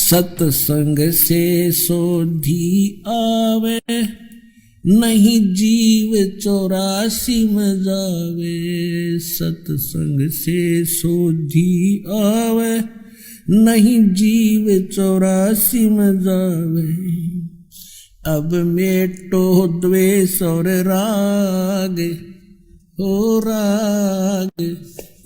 सत्संग से सोधी आवे, नहीं जीव 84 में जावे। सत्संग से सोधी आवे, नहीं जीव 84 में जावे। अब मेटो द्वेष और राग, हो राग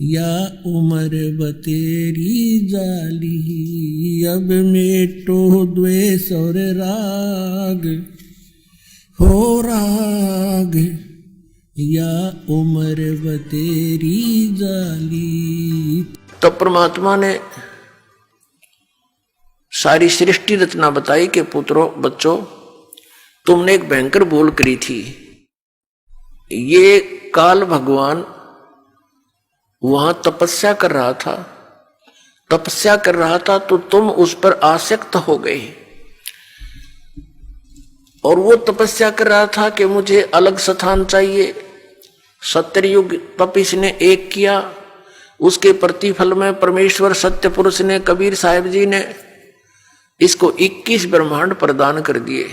या उम्र बतेरी जाली। अब मेटो द्वेष और राग, हो राग या उम्र बतेरी जाली। तब परमात्मा ने सारी सृष्टि रचना बताई कि पुत्रों, बच्चों, तुमने एक भयंकर भूल करी थी। ये काल भगवान वहां तपस्या कर रहा था, तो तुम उस पर आसक्त हो गए। और वो तपस्या कर रहा था कि मुझे अलग स्थान चाहिए। सत्ययुग तप इसने एक किया, उसके प्रतिफल में परमेश्वर सत्य पुरुष ने, कबीर साहिब जी ने इसको 21 ब्रह्मांड प्रदान कर दिए।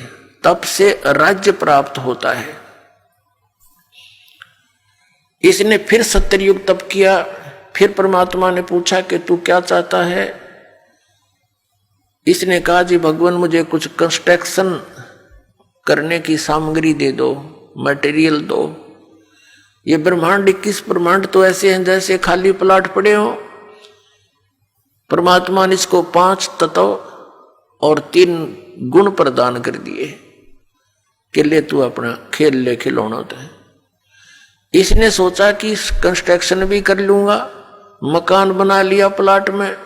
तप से राज्य प्राप्त होता है। इसने फिर सत्ययुग तप किया। फिर परमात्मा ने पूछा कि तू क्या चाहता है। इसने कहा, जी भगवान, मुझे कुछ कंस्ट्रक्शन करने की सामग्री दे दो, मटेरियल दो। ये ब्रह्मांड 21 ब्रह्मांड तो ऐसे हैं जैसे खाली प्लाट पड़े हो। परमात्मा ने इसको 5 तत्व और 3 गुण प्रदान कर दिए कि ले तू अपना खेल ले, खिलौना होता है। इसने सोचा कि कंस्ट्रक्शन भी कर लूंगा, मकान बना लिया प्लाट में,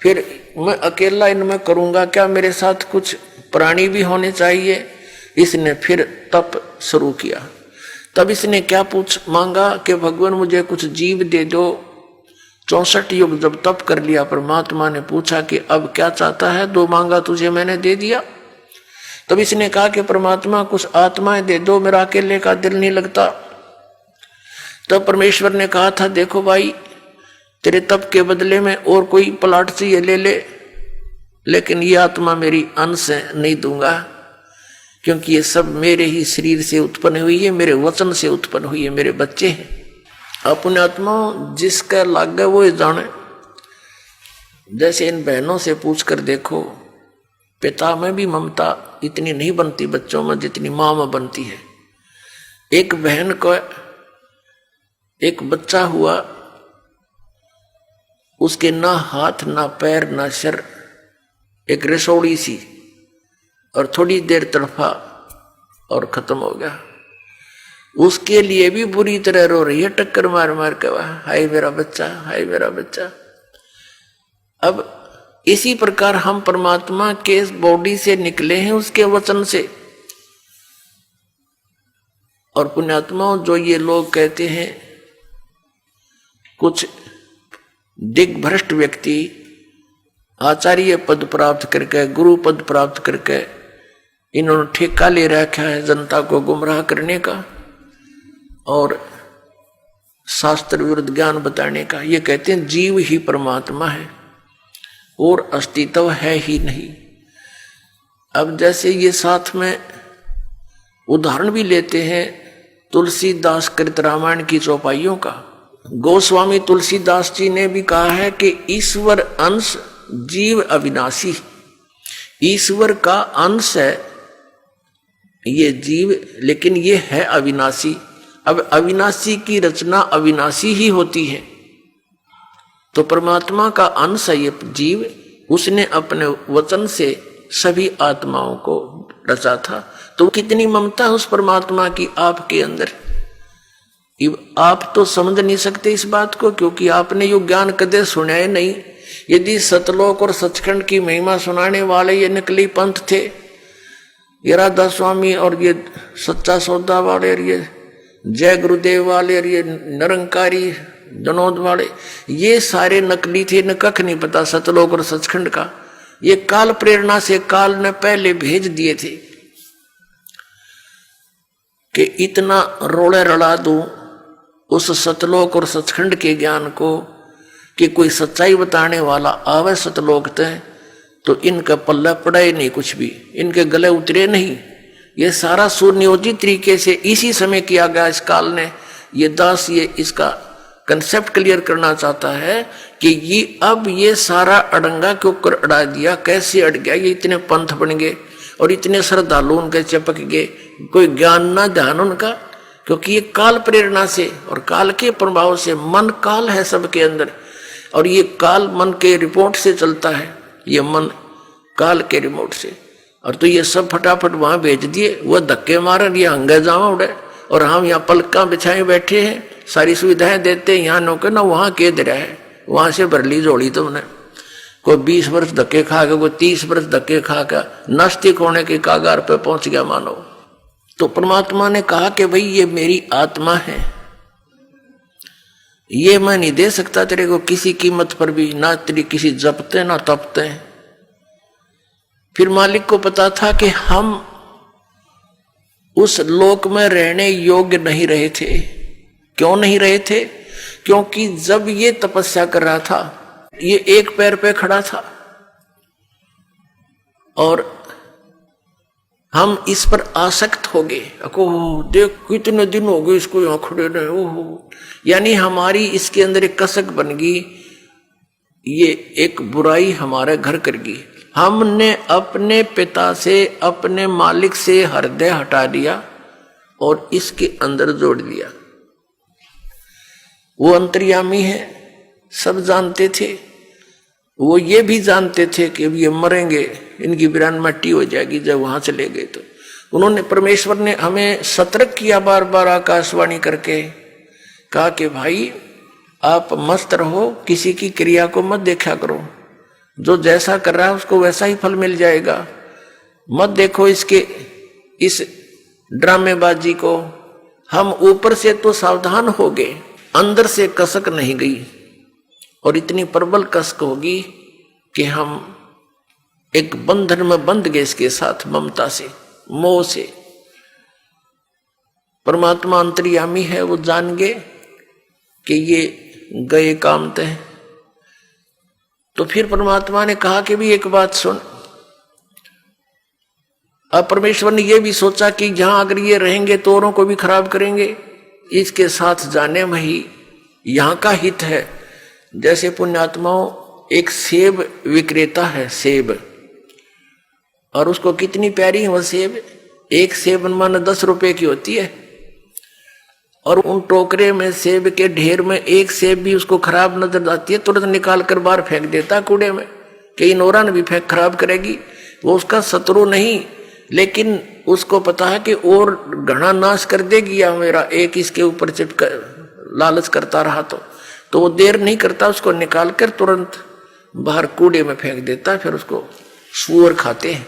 फिर मैं अकेला इनमें करूंगा क्या, मेरे साथ कुछ प्राणी भी होने चाहिए। इसने फिर तप शुरू किया। तब इसने क्या मांगा कि भगवान मुझे कुछ जीव दे दो। 64 युग जब तप कर लिया, परमात्मा ने पूछा कि अब क्या चाहता है। 2 मांगा तुझे मैंने दे दिया। तब इसने कहा कि परमात्मा कुछ आत्माएं दे दो, मेरा अकेले का दिल नहीं लगता। तब परमेश्वर ने कहा था, देखो भाई, तेरे तप के बदले में और कोई प्लाट चाहिए ले ले, लेकिन ये आत्मा मेरी अंश नहीं दूंगा, क्योंकि ये सब मेरे ही शरीर से उत्पन्न हुई है, मेरे वचन से उत्पन्न हुई है, मेरे बच्चे हैं। अपने आत्मा जिसका लागे वो जाने। जैसे इन बहनों से पूछकर देखो, पिता में भी ममता इतनी नहीं बनती बच्चों में जितनी मां में बनती है। एक बहन को एक बच्चा हुआ, उसके ना हाथ ना पैर ना सिर, एक रसोड़ी सी, और थोड़ी देर तड़फा और खत्म हो गया। उसके लिए भी बुरी तरह रो रही है, टक्कर मार मार के, हाय मेरा बच्चा, हाय मेरा बच्चा। अब इसी प्रकार हम परमात्मा के बॉडी से निकले हैं, उसके वचन से। और पुण्यात्माओं, जो ये लोग कहते हैं, कुछ दिग्भ्रष्ट व्यक्ति आचार्य पद प्राप्त करके, गुरु पद प्राप्त करके, इन्होंने ठेका ले रखा है जनता को गुमराह करने का और शास्त्र विरुद्ध ज्ञान बताने का। ये कहते हैं जीव ही परमात्मा है और अस्तित्व है ही नहीं। अब जैसे ये साथ में उदाहरण भी लेते हैं तुलसीदास कृत रामायण की चौपाइयों का। गोस्वामी तुलसीदास जी ने भी कहा है कि ईश्वर अंश, जीव अविनाशी। ईश्वर का अंश है ये जीव, लेकिन ये है अविनाशी। अब अविनाशी की रचना अविनाशी ही होती है। तो परमात्मा का अंश है ये जीव, उसने अपने वचन से सभी आत्माओं को रचा था। तो कितनी ममता है उस परमात्मा की आपके अंदर। आप तो समझ नहीं सकते इस बात को, क्योंकि आपने यो ज्ञान कदे सुना ही नहीं। यदि सतलोक और सचखंड की महिमा सुनाने वाले ये नकली पंथ थे, ये राधा स्वामी और ये सच्चा सौदा वाले और ये जय गुरुदेव वाले और ये निरंकारी जनोद वाले, ये सारे नकली थे, न कख नहीं पता सतलोक और सचखंड का। ये काल प्रेरणा से काल ने पहले भेज दिए थे कि इतना रोड़े रड़ा दूं उस सतलोक और सचखंड के ज्ञान को कि कोई सच्चाई बताने वाला आवे सतलोक तय तो इनका पल्ला पड़ा ही नहीं, कुछ भी इनके गले उतरे नहीं। ये सारा सुनियोजित तरीके से इसी समय किया गया इस काल ने। ये दास ये इसका कंसेप्ट क्लियर करना चाहता है कि ये अब ये सारा अड़ंगा के ऊपर अड़ा दिया। कैसे अड़ गया? ये इतने पंथ बन गए और इतने श्रद्धालु उनके चिपक गए, कोई ज्ञान ना ध्यान उनका, क्योंकि ये काल प्रेरणा से और काल के प्रभाव से, मन काल है सबके अंदर और ये काल मन के रिपोर्ट से चलता है, ये मन काल के रिमोट से। और तो ये सब फटाफट वहां भेज दिए, वो धक्के मार ये हंगे जावा उड़े और हम यहाँ पलका बिछाए बैठे हैं, सारी सुविधाएं देते हैं, यहाँ नौके ना वहां के दे रहा है, वहां से भर ली जोड़ी तुमने। कोई 20 वर्ष धक्के खा के, कोई 30 वर्ष धक्के खा के नास्तिक होने के कागार पे पहुंच गया मानव। तो परमात्मा ने कहा कि भाई ये मेरी आत्मा है, ये मैं नहीं दे सकता तेरे को किसी कीमत पर भी, ना तेरी किसी जपते ना तपते। फिर मालिक को पता था कि हम उस लोक में रहने योग्य नहीं रहे थे। क्यों नहीं रहे थे? क्योंकि जब ये तपस्या कर रहा था, ये एक पैर पे खड़ा था और हम इस पर आसक्त हो गए। ओह देख कितने दिन हो गए इसको यहाँ खड़े रहे, ओह, यानी हमारी इसके अंदर एक कसक बन गई, ये एक बुराई हमारे घर कर गई। हमने अपने पिता से, अपने मालिक से हृदय हटा दिया और इसके अंदर जोड़ दिया। वो अंतर्यामी है, सब जानते थे, वो ये भी जानते थे कि अब ये मरेंगे, इनकी वीरान मट्टी हो जाएगी जब वहां चले गए। तो उन्होंने, परमेश्वर ने हमें सतर्क किया बार बार आकाशवाणी करके, कहा कि भाई आप मस्त रहो, किसी की क्रिया को मत देखा करो, जो जैसा कर रहा है उसको वैसा ही फल मिल जाएगा। मत देखो इसके इस ड्रामेबाजी को। हम ऊपर से तो सावधान हो गए, अंदर से कसक नहीं गई और इतनी प्रबल कसक होगी कि हम एक बंधन में बंध गए इसके साथ, ममता से, मोह से। परमात्मा अंतर्यामी है, वो जान गए कि ये गए काम तय। तो फिर परमात्मा ने कहा कि भी एक बात सुन। अब परमेश्वर ने यह भी सोचा कि जहां अगर ये रहेंगे तो औरों को भी खराब करेंगे, इसके साथ जाने में ही यहां का हित है। जैसे पुण्यात्माओं, एक सेब विक्रेता है, सेब, और उसको कितनी प्यारी है वह सेब, एक सेब मानो 10 रुपए की होती है, और उन टोकरे में सेब के ढेर में एक सेब भी उसको खराब नजर आती है, तुरंत निकाल कर बाहर फेंक देता कूड़े में कि इन औरा ने भी फेंक खराब करेगी। वो उसका शत्रु नहीं, लेकिन उसको पता है कि और घना नाश कर देगी या मेरा एक इसके ऊपर चिपका लालच करता रहा तो वो देर नहीं करता, उसको निकाल कर तुरंत बाहर कूड़े में फेंक देता, फिर उसको सूअर खाते हैं।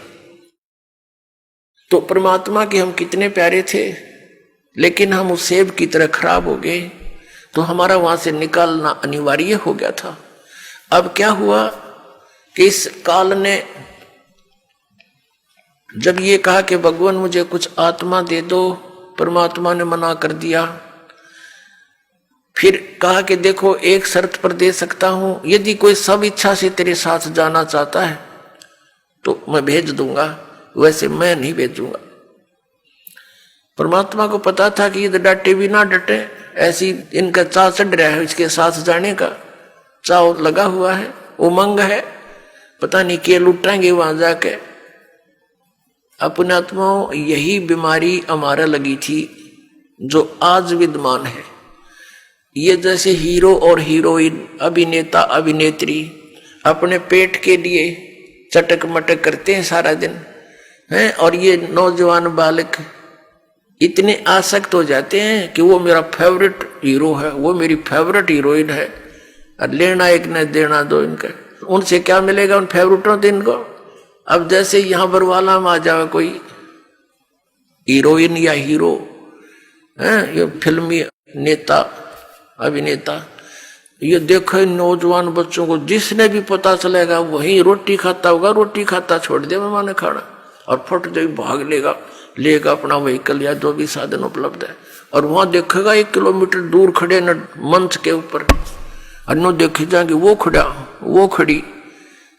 तो परमात्मा के हम कितने प्यारे थे, लेकिन हम उस सेब की तरह खराब हो गए, तो हमारा वहां से निकालना अनिवार्य हो गया था। अब क्या हुआ कि इस काल ने जब ये कहा कि भगवान मुझे कुछ आत्मा दे दो, परमात्मा ने मना कर दिया। फिर कहा कि देखो एक शर्त पर दे सकता हूं, यदि कोई सब इच्छा से तेरे साथ जाना चाहता है तो मैं भेज दूंगा, वैसे मैं नहीं भेजूंगा। परमात्मा को पता था कि ये डटे भी ना डटे, ऐसी इनका चाव चढ़ रहा है, इसके साथ जाने का चाव लगा हुआ है, उमंग है, पता नहीं क्या लुटाएंगे वहां जाके। अपने आत्माओं, यही बीमारी हमारा लगी थी जो आज विद्यमान है। ये जैसे हीरो और हीरोइन, अभिनेता अभिनेत्री अपने पेट के लिए चटक मटक करते हैं सारा दिन हैं, और ये नौजवान बालक इतने आसक्त हो जाते हैं कि वो मेरा फेवरेट हीरो है, वो मेरी फेवरेट हीरोइन है, और लेना एक न देना दो इनका। उनसे क्या मिलेगा उन फेवरेटों से इनको? अब जैसे यहां बरवाला में आ जाए कोई हीरोइन या हीरो है, ये फिल्मी नेता अभिनेता, ये देखो नौजवान बच्चों को जिसने भी पता चलेगा वही रोटी खाता होगा, रोटी खाता छोड़ दे मैंने खाना, और फट जो भाग लेगा अपना व्हीकल या जो भी साधन उपलब्ध है, और वहां देखेगा 1 किलोमीटर दूर खड़े न मंच के ऊपर, और नो देखे जाएंगे वो खड़ा वो खड़ी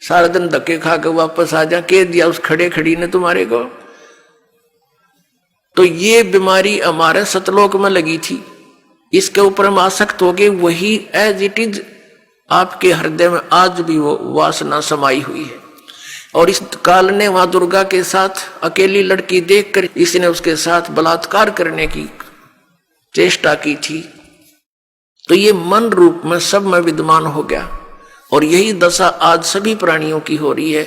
सारा दिन धक्के खा के वापस आ जा, कह दिया उस खड़े खड़ी ने तुम्हारे को। तो ये बीमारी हमारे सतलोक में लगी थी, इसके ऊपर हम आसक्त हो गए, वही एज इट इज आपके हृदय में आज भी वो वासना समाई हुई है। और इस काल ने वहां दुर्गा के साथ अकेली लड़की देखकर इसने उसके साथ बलात्कार करने की चेष्टा की थी। तो ये मन रूप में सब में विद्यमान हो गया। और यही दशा आज सभी प्राणियों की हो रही है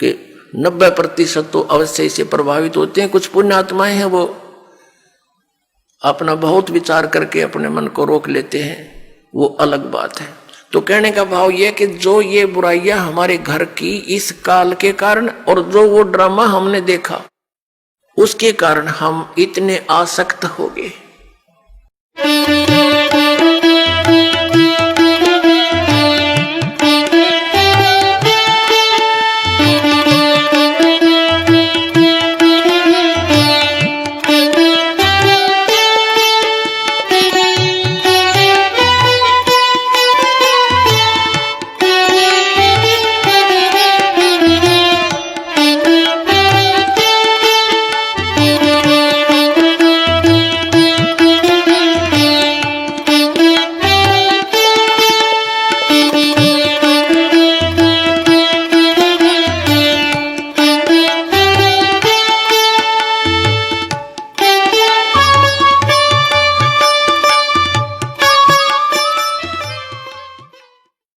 कि 90% तो अवश्य से प्रभावित होते हैं। कुछ पुण्यात्माएं हैं वो अपना बहुत विचार करके अपने मन को रोक लेते हैं, वो अलग बात है। तो कहने का भाव यह कि जो ये बुराइयां हमारे घर की इस काल के कारण और जो वो ड्रामा हमने देखा उसके कारण हम इतने आसक्त हो गए।